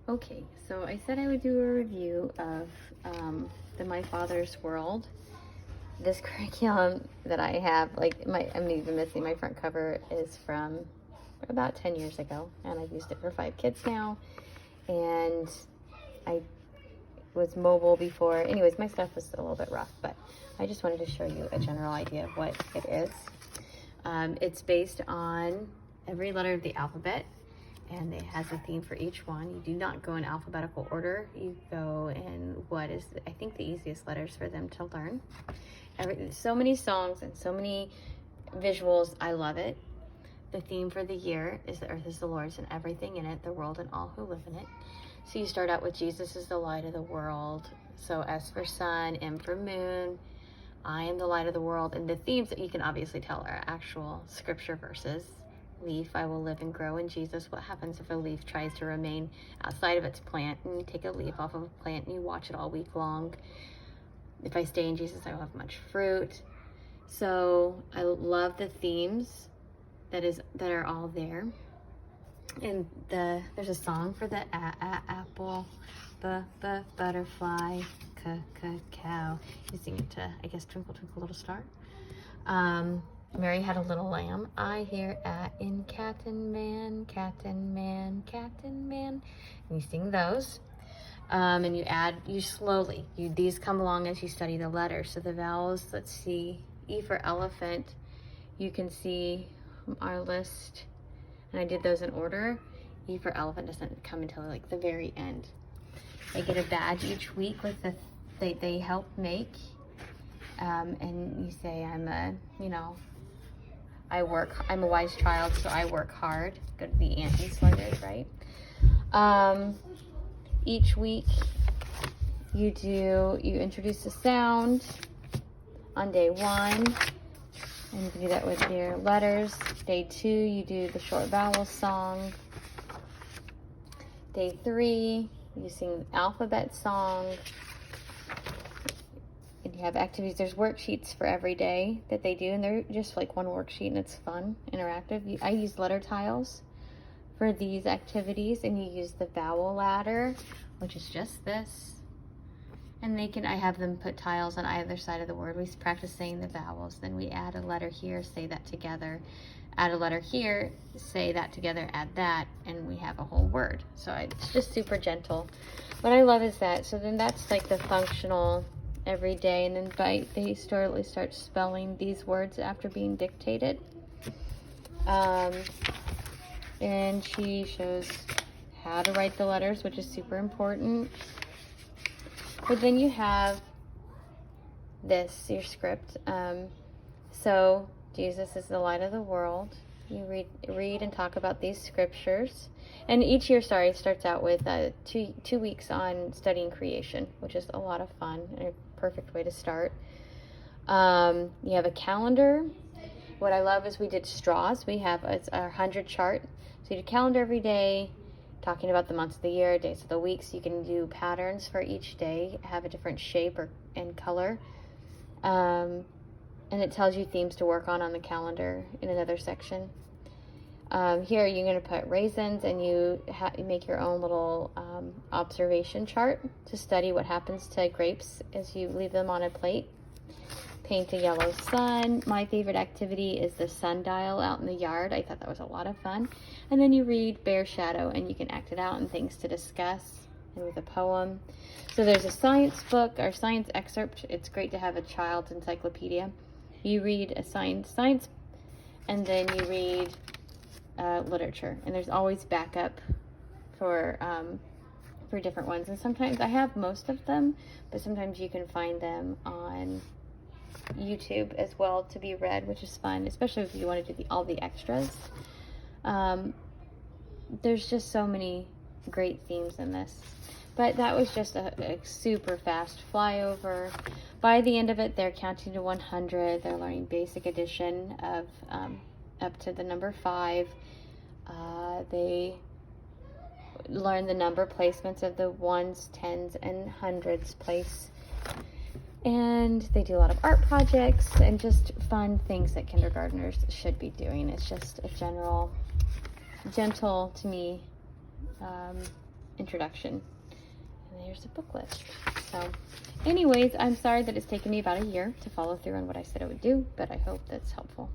Okay, so I said I would do a review of the My Father's World. This curriculum that I have, I'm even missing my front cover, is from about 10 years ago, and I've used it for 5 kids now, and I was mobile before. Anyways, my stuff was a little bit rough, but I just wanted to show you a general idea of what it is. It's based on every letter of the alphabet, and it has a theme for each one. You do not go in alphabetical order. You go in what is, I think, the easiest letters for them to learn. So many songs and so many visuals. I love it. The theme for the year is the earth is the Lord's and everything in it, the world and all who live in it. So you start out with Jesus is the light of the world. So S for sun, M for moon, I am the light of the world. And the themes that you can obviously tell are actual scripture verses. Leaf, I will live and grow in Jesus. What happens if a leaf tries to remain outside of its plant? And you take a leaf off of a plant and you watch it all week long. If I stay in Jesus, I will have much fruit. So I love the themes that are all there. And there's a song for the apple, butterfly, cow. You sing it to, I guess, Twinkle Twinkle Little Star. Mary had a little lamb. I hear in cat and man, cat and man, cat and man. And you sing those. And you slowly, these come along as you study the letters. So the vowels, let's see, E for elephant, you can see our list, and I did those in order. E for elephant doesn't come until like the very end. I get a badge each week with they help make, and you say I'm a wise child, so I work hard. Go to the anti-sluggard, right? Each week you introduce a sound on day 1, and you can do that with your letters. Day 2, you do the short vowel song. Day 3, you sing the alphabet song. And you have activities. There's worksheets for every day that they do, and they're just like one worksheet, and it's fun, interactive. I use letter tiles for these activities, and you use the vowel ladder, which is just this. And I have them put tiles on either side of the word. We practice saying the vowels, then we add a letter here, say that together, add a letter here, say that together, add that, and we have a whole word. So it's just super gentle. What I love is that, so then that's like the functional every day, and then they start spelling these words after being dictated. And she shows how to write the letters, which is super important. But then you have your script. So Jesus is the light of the world. You read and talk about these scriptures. And each year, starts out with 2 weeks on studying creation, which is a lot of fun and a perfect way to start. You have a calendar. What I love is we did straws. It's our 100 chart. So you do a calendar every day, talking about the months of the year, days of the week. So you can do patterns for each day, have a different shape and color. And it tells you themes to work on the calendar in another section. Here you're going to put raisins, and you make your own little observation chart to study what happens to grapes as you leave them on a plate. Paint a yellow sun. My favorite activity is the sundial out in the yard. I thought that was a lot of fun. And then you read Bear Shadow, and you can act it out and things to discuss, and with a poem. So there's a science book or science excerpt. It's great to have a child's encyclopedia. You read a science, and then you read literature. And there's always backup for different ones. And sometimes I have most of them, but sometimes you can find them on YouTube as well to be read, which is fun, especially if you want to do all the extras. There's just so many great themes in this, but that was just a super fast flyover. By the end of it, they're counting to 100. They're learning basic addition of up to the number 5. They learn the number placements of the ones, tens, and hundreds place. And they do a lot of art projects and just fun things that kindergartners should be doing. It's just a gentle, to me, introduction. And there's a book list. So anyways, I'm sorry that it's taken me about a year to follow through on what I said I would do, but I hope that's helpful.